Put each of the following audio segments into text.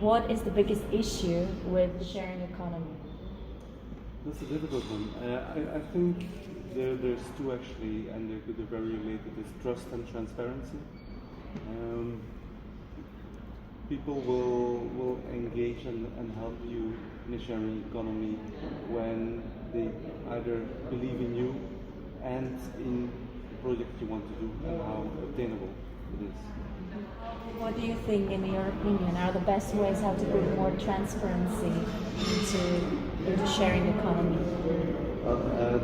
what is the biggest issue with the sharing economy? That's a difficult one. I think there's two actually, and they're very related. Is trust and transparency. People will engage and help you in a sharing economy when they either believe in you and in the project you want to do and how obtainable it is. What do you think, in your opinion, are the best ways how to bring more transparency into sharing economy?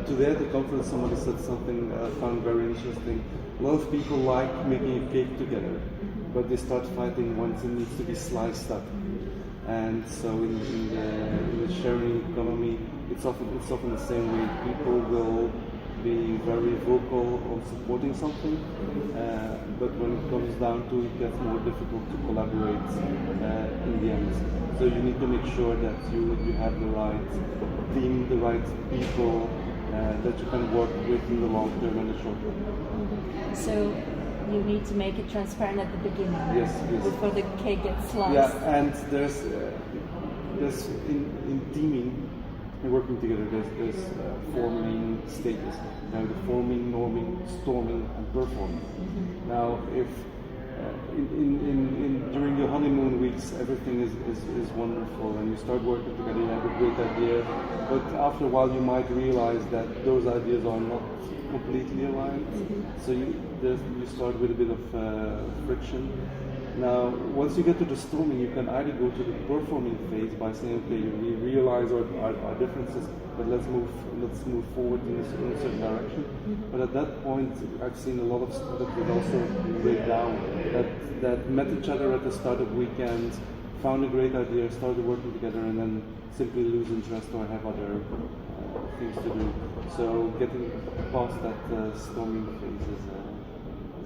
Today at the conference somebody said something I found very interesting. A lot of people like making a cake together, but they start fighting once it needs to be sliced up. And so in the sharing economy, it's often the same way. People will be very vocal on supporting something, but when it comes down to it, it gets more difficult to collaborate in the end. So you need to make sure that you have the right team, the right people that you can work with in the long term and the short term. So you need to make it transparent at the beginning, yes. Before the cake gets sliced. Yeah, and there's in teaming and working together, there's four main stages. Now the forming, norming, storming, and performing. Now if during the honeymoon weeks everything is wonderful and you start working together, you have a great idea, but after a while you might realize that those ideas are not completely aligned, so you start with a bit of friction. Now, once you get to the storming, you can either go to the performing phase by saying, okay, we realize our differences, but let's move forward in a certain direction. But at that point, I've seen a lot of startups that also break down, that met each other at the startup weekend, found a great idea, started working together, and then simply lose interest or have other things to do. So getting past that storming phase is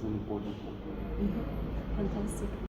an important one. Fantastic.